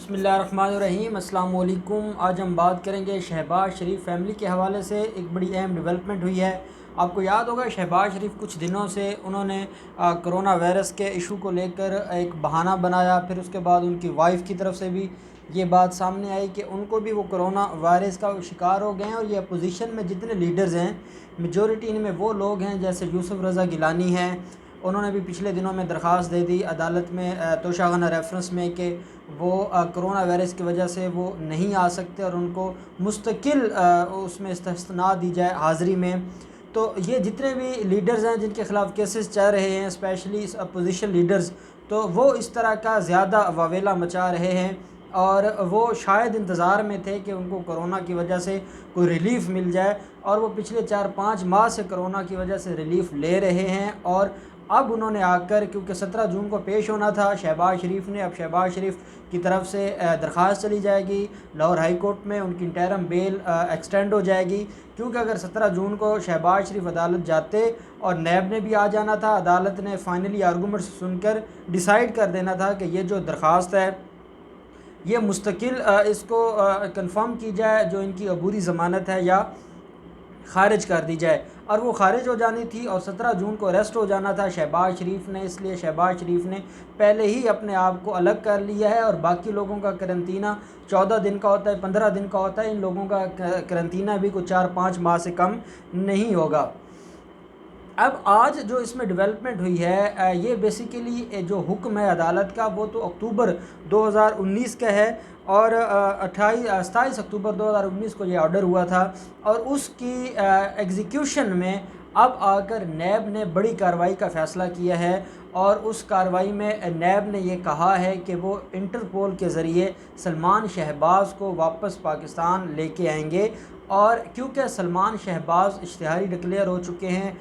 बिस्मिल्लाहिर्रहमानिर्रहीम अस्सलाम वालेकुम। आज हम बात करेंगे शहबाज शरीफ फैमिली के हवाले से। एक बड़ी अहम डेवलपमेंट हुई है। आपको याद होगा शहबाज शरीफ कुछ दिनों से उन्होंने कोरोना वायरस के इशू को लेकर एक बहाना बनाया। फिर उसके बाद उनकी वाइफ की तरफ से भी ये बात सामने आई कि उनको भी वो कोरोना वायरस का शिकार हो गए हैं। और ये अपोजिशन में जितने लीडर्स हैं मेजॉरिटी इनमें वो लोग हैं जैसे यूसुफ रज़ा गिलानी हैं। उन्होंने भी पिछले दिनों में दरख्वास्त दे दी अदालत में तोशाखाना रेफरेंस में कि वो कोरोना वायरस की वजह से वो नहीं आ सकते और उनको मुस्तकिल उसमें इस्तना दी जाए हाज़िरी में। तो ये जितने भी लीडर्स हैं जिनके ख़िलाफ़ केसेस चल रहे हैं स्पेशली अपोजिशन लीडर्स, तो वो इस तरह का ज़्यादा वावेला मचा रहे हैं। और वो शायद इंतज़ार में थे कि उनको कोरोना की वजह से कोई रिलीफ़ मिल जाए, और वो पिछले 4-5 माह से कोरोना की वजह से रिलीफ़ ले रहे हैं। और अब उन्होंने आकर, क्योंकि 17 जून को पेश होना था शहबाज शरीफ ने, अब शहबाज शरीफ की तरफ से दरख्वास्त चली जाएगी लाहौर हाई कोर्ट में, उनकी इंटरम बेल एक्सटेंड हो जाएगी। क्योंकि अगर 17 जून को शहबाज शरीफ अदालत जाते और नैब ने भी आ जाना था, अदालत ने फाइनली आर्गूमेंट्स सुनकर डिसाइड कर देना था कि ये जो दरख्वास्त है ये मुस्तकिल इसको कंफर्म की जाए, जो इनकी अबूरी ज़मानत है या ख़ारिज कर दी जाए। और वो ख़ारिज हो जानी थी और 17 जून को अरेस्ट हो जाना था शहबाज शरीफ ने। इसलिए शहबाज शरीफ ने पहले ही अपने आप को अलग कर लिया है। और बाकी लोगों का करंतना 14 दिन का होता है, 15 दिन का होता है। इन लोगों का करंतना भी कुछ 4-5 माह से कम नहीं होगा। अब आज जो इसमें डेवलपमेंट हुई है ये बेसिकली जो हुक्म है अदालत का वो तो अक्टूबर 2019 का है। और 27 अक्टूबर 2019 को ये ऑर्डर हुआ था। और उसकी एग्जीक्यूशन में अब आकर नैब ने बड़ी कार्रवाई का फ़ैसला किया है। और उस कार्रवाई में नैब ने ये कहा है कि वो इंटरपोल के ज़रिए सलमान शहबाज को वापस पाकिस्तान लेके आएंगे। और क्योंकि सलमान शहबाज इश्तिहारी डिक्लेयर हो चुके हैं,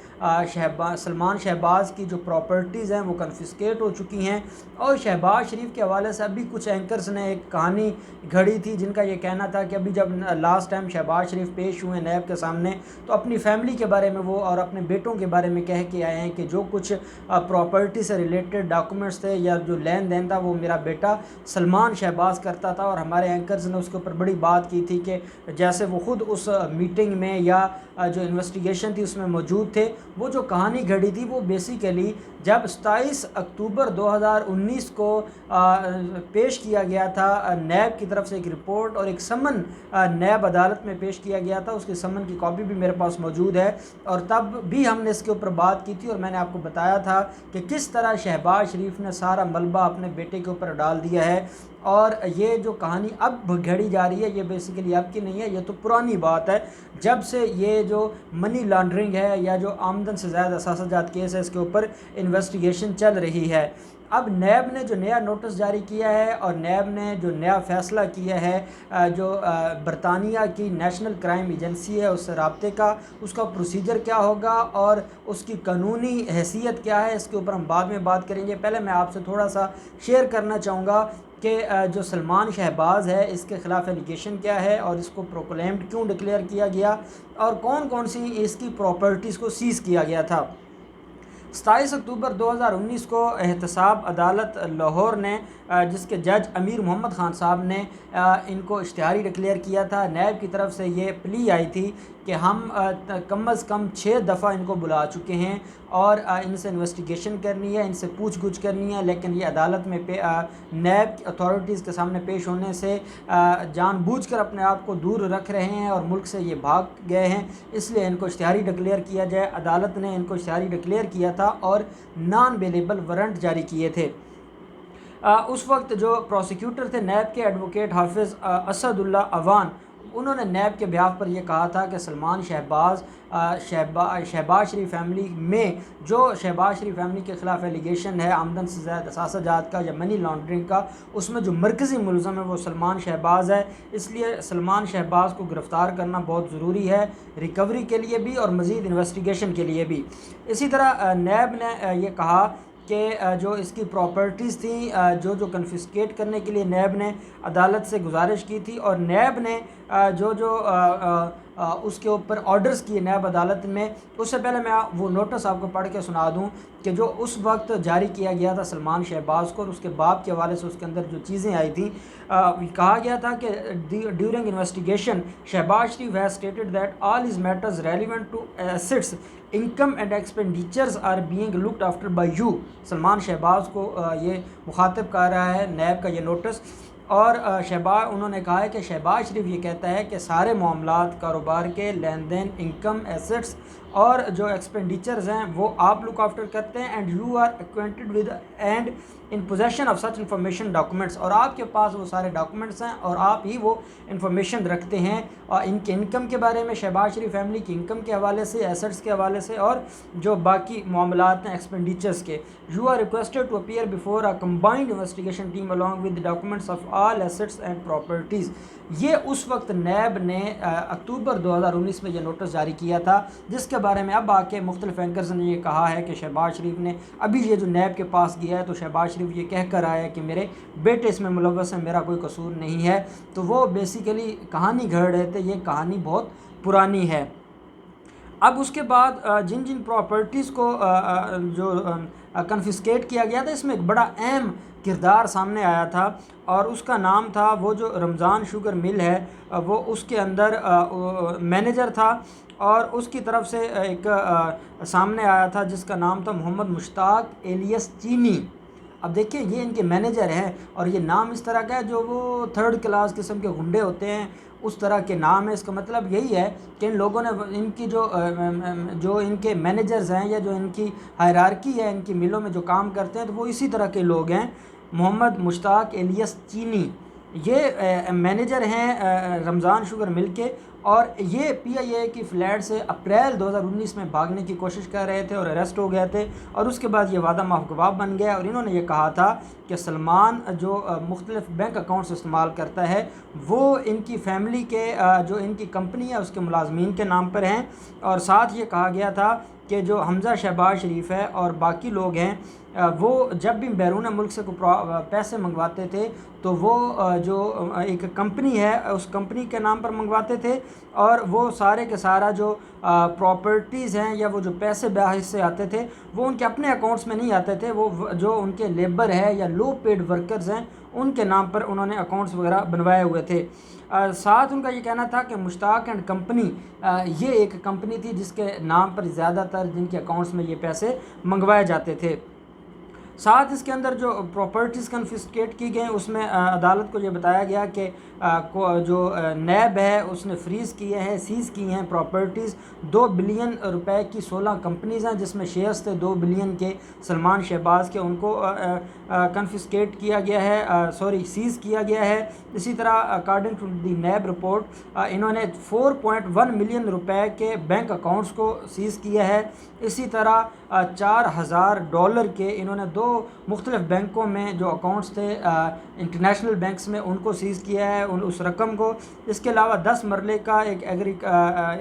सलमान शहबाज की जो प्रॉपर्टीज़ हैं वो कन्फिस्केट हो चुकी हैं। और शहबाज शरीफ के हवाले से अभी कुछ एंकर्स ने एक कहानी घड़ी थी जिनका ये कहना था कि अभी जब लास्ट टाइम शहबाज शरीफ पेश हुए नैब के सामने, तो अपनी फैमिली के बारे में वो और अपने बेटों के बारे में कह के आए हैं कि जो कुछ प्रॉपर्टी से रिलेटेड डॉक्यूमेंट्स थे या जो लेन देन था वो मेरा बेटा सलमान शहबाज करता था। और हमारे एंकर्स ने उसके ऊपर बड़ी बात की थी कि जैसे वो ख़ुद उस मीटिंग में या जो इन्वेस्टिगेशन थी उसमें मौजूद थे। वो जो कहानी घड़ी थी वो बेसिकली जब 27 अक्टूबर 2019 को पेश किया गया था नैब की तरफ से एक रिपोर्ट और एक समन नैब अदालत में पेश किया गया था। उसके समन की कॉपी भी मेरे पास मौजूद है। और तब भी हमने इसके ऊपर बात की थी और मैंने आपको बताया था कि किस तरह शहबाज शरीफ ने सारा मलबा अपने बेटे के ऊपर डाल दिया है। और ये जो कहानी अब घड़ी जा रही है ये बेसिकली अब की नहीं है, ये तो पुरानी बात है। जब से ये जो मनी लॉन्ड्रिंग है या जो आमदन से ज़्यादा असासाजात केस है इसके ऊपर इन्वेस्टिगेशन चल रही है। अब नैब ने जो नया नोटिस जारी किया है और नैब ने जो नया फ़ैसला किया है जो बरतानिया की नेशनल क्राइम एजेंसी है उससे रब्ते का, उसका प्रोसीजर क्या होगा और उसकी कानूनी हैसियत क्या है, इसके ऊपर हम बाद में बात करेंगे। पहले मैं आपसे थोड़ा सा शेयर करना चाहूँगा कि जो सलमान शहबाज है इसके ख़िलाफ़ एलिगेशन क्या है और इसको प्रोक्लेम्ड क्यों डिक्लेयर किया गया और कौन कौन सी इसकी प्रॉपर्टीज़ को सीज़ किया गया था। 27 अक्टूबर 2019 को एहतसाब अदालत लाहौर ने जिसके जज अमीर मोहम्मद ख़ान साहब ने इनको इश्तिहारी डिक्लेयर किया था। नैब की तरफ से ये प्ली आई थी कि हम कम अज़ कम 6 दफ़ा इनको बुला चुके हैं और इनसे इन्वेस्टिगेशन करनी है, इनसे पूछ गुछ करनी है, लेकिन ये अदालत में नैब की अथॉरिटीज़ के सामने पेश होने से जानबूझकर अपने आप को दूर रख रहे हैं और मुल्क से ये भाग गए हैं। इसलिए इनको इश्तिहारी डिक्लेयर किया जाए। अदालत ने इनको इश्तिहारी डिक्लेयर किया था और नॉन बेलेबल वारंट जारी किए थे। उस वक्त जो प्रोसिक्यूटर थे नैब के एडवोकेट हाफिज़ असदुल्ला अवान, उन्होंने नैब के बिहाफ पर यह कहा था कि सलमान शहबाज शरीफ फैमिली में जो शहबाज शरीफ फैमिली के ख़िलाफ़ एलिगेशन है आमदन से ज़्यादा असासाजात का या मनी लॉन्ड्रिंग का, उसमें जो मरकज़ी मुलज़म है वो सलमान शहबाज है। इसलिए सलमान शहबाज को गिरफ़्तार करना बहुत ज़रूरी है रिकवरी के लिए भी और मज़ीद इन्वेस्टिगेशन के लिए भी। इसी तरह नैब ने यह कहा कि जो इसकी प्रॉपर्टीज़ थी जो कन्फिस्केट करने के लिए नैब ने अदालत से गुजारिश की थी और नैब ने जो उसके ऊपर ऑर्डर्स किए नैब अदालत में। उससे पहले मैं वो नोटिस आपको पढ़ के सुना दूँ कि जो उस वक्त जारी किया गया था सलमान शहबाज को और उसके बाप के हवाले से उसके अंदर जो चीज़ें आई थी, कहा गया था कि during investigation Shehbaz Sharif has stated that all is matters relevant to assets income and expenditures are being looked after by you. Salman Shehbaz को ये मुखातिब कर रहा है नैब का ये नोटिस। और शहबाज उन्होंने कहा है कि शहबाज शरीफ ये कहता है कि सारे मामलात कारोबार के लेन देन, इनकम, एसेट्स और जो एक्सपेंडिचर्स हैं वो आप लुक आफ्टर करते हैं and you are acquainted with and in possession of such information documents, और आपके पास वो सारे डॉक्यूमेंट्स हैं और आप ही वो इन्फॉर्मेशन रखते हैं और इनके इनकम के बारे में, शहबाज शरीफ फैमिली की इनकम के हवाले से, एसेट्स के हवाले से और जो बाकी मामलात हैं एक्सपेंडिचर्स के। You are requested to appear before a combined investigation team along with documents of all assets and properties. ये उस वक्त नैब ने अक्टूबर 2019 में ये नोटिस जारी किया था, जिसके बारे में अब आके मुख्तलिफ एंकर्स ने ये कहा है कि शहबाज शरीफ ने अभी ये जो नैब के पास गया है तो शहबाज शरीफ ये कह कर आया है कि मेरे बेटे इसमें मुलव्वस है, मेरा कोई कसूर नहीं है। तो वो बेसिकली कहानी गढ़ रहे थे, ये कहानी बहुत पुरानी है। अब उसके बाद जिन जिन प्रॉपर्टीज़ को जो कन्फिस्केट किया गया था, इसमें एक बड़ा अहम किरदार सामने आया था और उसका नाम था, वो जो रमज़ान शुगर मिल है वो उसके अंदर मैनेजर था और उसकी तरफ से एक सामने आया था जिसका नाम था मोहम्मद मुश्ताक एलियस चीनी। अब देखिए ये इनके मैनेजर हैं और ये नाम इस तरह का है जो वो थर्ड क्लास किस्म के गुंडे होते हैं उस तरह के नाम है। इसका मतलब यही है कि इन लोगों ने इनकी जो इनके मैनेजर्स हैं या जो इनकी हायरार्की है, इनकी मिलों में जो काम करते हैं, तो वो इसी तरह के लोग हैं। मोहम्मद मुश्ताक एलियस चीनी ये मैनेजर हैं रमज़ान शुगर मिल के, और ये PIA की फ़्लैट से अप्रैल 2019 में भागने की कोशिश कर रहे थे और अरेस्ट हो गए थे और उसके बाद ये वादा माफ़ गवाह बन गया। और इन्होंने ये कहा था कि सलमान जो मुख्तलिफ बैंक अकाउंट्स इस्तेमाल करता है वो इनकी फ़ैमिली के जो इनकी कंपनी है उसके मुलाजमीन के नाम पर हैं। और साथ ये कहा गया था कि जो हमज़ा शहबाज शरीफ है और बाकी लोग हैं वो जब भी बैरून मुल्क से पैसे मंगवाते थे तो वो जो एक कंपनी है उस कंपनी के नाम पर मंगवाते थे और वो सारे के सारा जो प्रॉपर्टीज़ हैं या वो जो पैसे बाहर से आते थे वो उनके अपने अकाउंट्स में नहीं आते थे, वो जो उनके लेबर है या लो पेड वर्कर्स हैं उनके नाम पर उन्होंने अकाउंट्स वगैरह बनवाए हुए थे। साथ उनका ये कहना था कि मुश्ताक एंड कंपनी ये एक कंपनी थी जिसके नाम पर ज़्यादातर जिनके अकाउंट्स में ये पैसे मंगवाए जाते थे। साथ इसके अंदर जो प्रॉपर्टीज़ कन्फिस्केट की गई उसमें अदालत को ये बताया गया कि जो नैब है उसने फ्रीज़ किए हैं, सीज़ की हैं प्रॉपर्टीज़। 2 बिलियन रुपए की 16 कंपनीज़ हैं जिसमें शेयर्स थे 2 बिलियन के सलमान शहबाज के, उनको कन्फिस्केट किया गया है, सीज़ किया गया है। इसी तरह according to the NAB report इन्होंने 4.1 मिलियन रुपए के बैंक अकाउंट्स को सीज़ किया है। इसी तरह $4000 के इन्होंने 2 मुख्तलिफ बैंकों में जो अकाउंट्स थे इंटरनेशनल बैंक्स में उनको सीज़ किया है उस रकम को। इसके अलावा 10 मरले का एक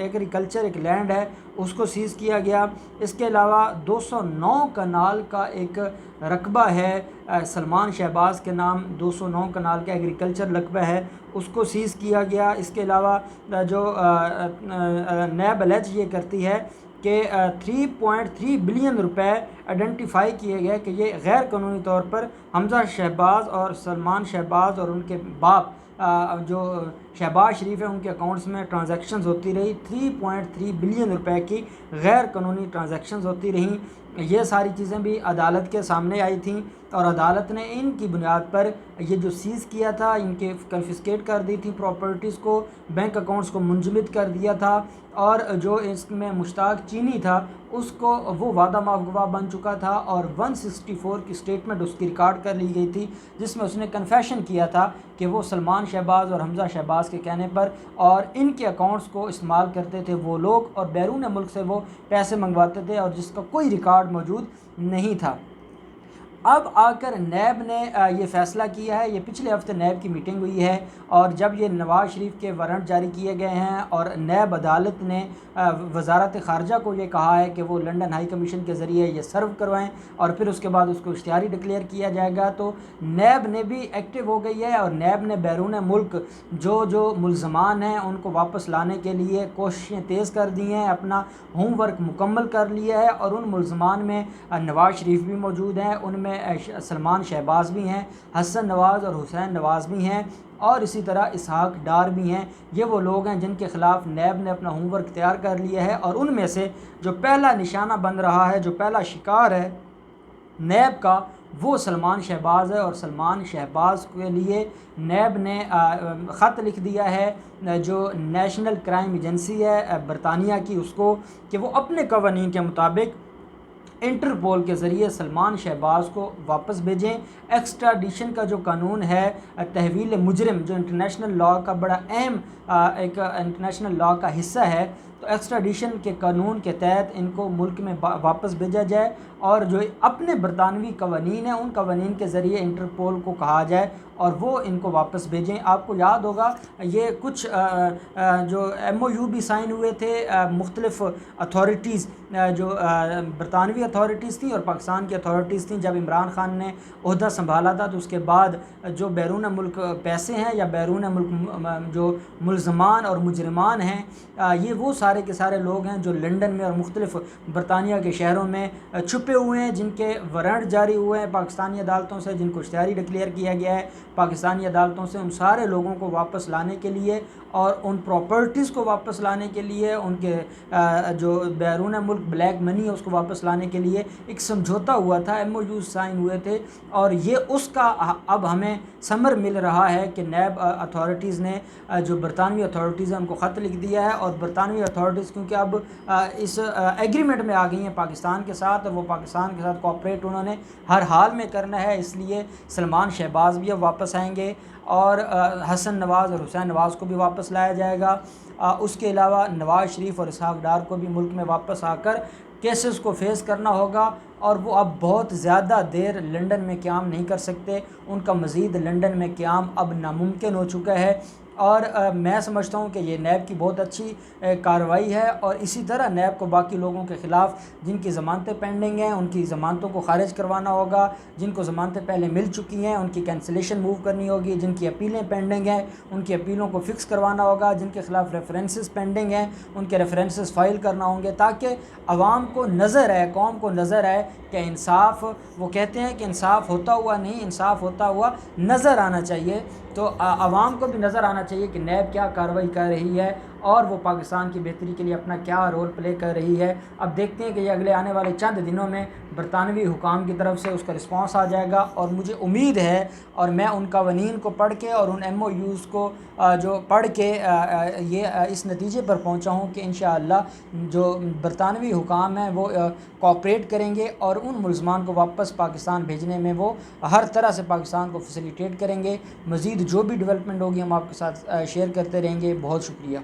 एग्रीकल्चर एक लैंड है उसको सीज़ किया गया। इसके अलावा 209 कनाल का एक रकबा है सलमान शहबाज के नाम, 209 कनाल का एग्रीकल्चर रकबा है उसको सीज़ किया गया। इसके अलावा जो नैब एलएच ये करती है कि 3.3 बिलियन रुपए आइडेंटिफाई किए गए कि ये गैर कानूनी तौर पर हमज़ा शहबाज और सलमान शहबाज और उनके बाप जो शहबाज शरीफ है उनके अकाउंट्स में ट्रांजैक्शंस होती रही। 3.3 बिलियन रुपए की गैर कानूनी ट्रांजैक्शंस होती रहीं। ये सारी चीज़ें भी अदालत के सामने आई थीं और अदालत ने इनकी बुनियाद पर ये जो सीज़ किया था, इनके कन्फिस्केट कर दी थी प्रॉपर्टीज़ को, बैंक अकाउंट्स को मुंजमद कर दिया था। और जो इसमें मुश्ताक चीनी था उसको वो वादा माफ़ गवाह बन चुका था और 164 की स्टेटमेंट उसकी रिकॉर्ड कर ली गई थी जिसमें उसने कन्फेशन किया था कि वो सलमान शहबाज और हमज़ा शहबाज के कहने पर और इनके अकाउंट्स को इस्तेमाल करते थे वो लोग और बैरून मुल्क से वो पैसे मंगवाते थे और जिसका कोई रिकॉर्ड मौजूद नहीं था। अब आकर नैब ने ये फ़ैसला किया है। ये पिछले हफ्ते नैब की मीटिंग हुई है और जब ये नवाज़ शरीफ के वारंट जारी किए गए हैं और नैब अदालत ने वजारत ख़ारजा को ये कहा है कि वो लंदन हाई कमीशन के ज़रिए ये सर्व करवाएं और फिर उसके बाद उसको इश्तिहारी डिक्लेयर किया जाएगा, तो नैब ने भी एक्टिव हो गई है और नैब ने बैरून मुल्क जो मुल्ज़मान हैं उनको वापस लाने के लिए कोशिशें तेज़ कर दी हैं, अपना होमवर्क मुकम्मल कर लिया है। और उन मुल्ज़मान में नवाज़ शरीफ भी मौजूद हैं, उनमें सलमान शहबाज भी हैं, हसन नवाज़ और हुसैन नवाज़ भी हैं और इसी तरह इसहाक डार भी हैं। ये वो लोग हैं जिनके ख़िलाफ़ नैब ने अपना होमवर्क तैयार कर लिया है और उनमें से जो पहला निशाना बन रहा है, जो पहला शिकार है नैब का, वो सलमान शहबाज है। और सलमान शहबाज के लिए नैब ने ख़त लिख दिया है जो नेशनल क्राइम एजेंसी है बरतानिया की, उसको कि वो अपने कवानीन के मुताबिक इंटरपोल के ज़रिए सलमान शहबाज को वापस भेजें। एक्स्ट्राडिशन का जो कानून है, तहवील मुजरिम, जो इंटरनेशनल लॉ का बड़ा अहम एक इंटरनेशनल लॉ का हिस्सा है, तो एक्स्ट्राडिशन के कानून के तहत इनको मुल्क में वापस भेजा जाए और जो अपने बरतानवी कवानीन हैं उन कवानीन के ज़रिए इंटरपोल को कहा जाए और वो इनको वापस भेजें। आपको याद होगा ये कुछ जो MOU भी साइन हुए थे मुख्तलिफ़ अथॉरिटीज़, जो बरतानवी अथॉरिटीज़ थी और पाकिस्तान की अथॉरिटीज़ थी। जब इमरान खान ने ओहदा संभाला था तो उसके बाद जो बैरून मुल्क पैसे हैं या बैरून मुल्क जो मुल्ज़मान और मुजरिमान हैं, ये वो सारे के सारे लोग हैं जो लंदन में और मुख्तलिफ़ बरतानिया के शहरों में छुपे हुए हैं, जिनके वारंट जारी हुए हैं पाकिस्तानी अदालतों से, जिनको इश्तिहारी डिक्लेयर किया गया है पाकिस्तानी अदालतों से। उन सारे लोगों को वापस लाने के लिए और उन प्रॉपर्टीज़ को वापस लाने के लिए, उनके जो बैरून मुल्क ब्लैक मनी है उसको वापस लाने के लिए एक समझौता हुआ था, MOU साइन हुए थे। और ये उसका अब हमें समर मिल रहा है कि नैब अथॉरिटीज़ ने जो बरतानवी अथॉरिटीज़ हैं उनको ख़त लिख दिया है और बरतानवी अथॉरिटीज़ क्योंकि अब इस एग्रीमेंट में आ गई हैं पाकिस्तान के साथ और वो पाकिस्तान के साथ कोऑपरेट उन्होंने हर हाल में करना है, इसलिए सलमान शहबाज भी अब वापस आएंगे और हसन नवाज़ और हुसैन नवाज़ को भी वापस लाया जाएगा। उसके अलावा नवाज़ शरीफ और इसहाक डार को भी मुल्क में वापस आकर केसेस को फेस करना होगा और वो अब बहुत ज़्यादा देर लंदन में क़याम नहीं कर सकते, उनका मज़ीद लंदन में क़याम अब नामुमकिन हो चुका है। और मैं समझता हूँ कि ये नैब की बहुत अच्छी कार्रवाई है और इसी तरह नैब को बाकी लोगों के ख़िलाफ़ जिनकी ज़मानतें पेंडिंग हैं उनकी ज़मानतों को ख़ारिज करवाना होगा, जिनको ज़मानतें पहले मिल चुकी हैं उनकी कैंसिलेशन मूव करनी होगी, जिनकी अपीलें पेंडिंग हैं उनकी अपीलों को फ़िक्स करवाना होगा, जिनके ख़िलाफ़ रेफरेंसेस पेंडिंग हैं उनके रेफरेंसेस फ़ाइल करना होंगे, ताकि आवाम को नज़र आए, कौम को नज़र आए कि इंसाफ, वो कहते हैं कि इंसाफ होता हुआ नहीं, इंसाफ होता हुआ नज़र आना चाहिए। तो आवाम को भी नज़र आना चाहिए कि नैब क्या कार्रवाई कर रही है और वो पाकिस्तान की बेहतरी के लिए अपना क्या रोल प्ले कर रही है। अब देखते हैं कि ये अगले आने वाले चंद दिनों में बरतानवी हुकाम की तरफ से उसका रिस्पांस आ जाएगा और मुझे उम्मीद है और मैं उन कवानीन को पढ़ के और उन MOUs को जो पढ़ के ये इस नतीजे पर पहुंचा हूं कि इंशाअल्लाह जो बरतानवी हुकाम हैं वो कोऑपरेट करेंगे और उन मुल्ज़मान को वापस पाकिस्तान भेजने में वो हर तरह से पाकिस्तान को फैसिलिटेट करेंगे। मज़ीद जो भी डेवलपमेंट होगी हम आपके साथ शेयर करते रहेंगे। बहुत शुक्रिया।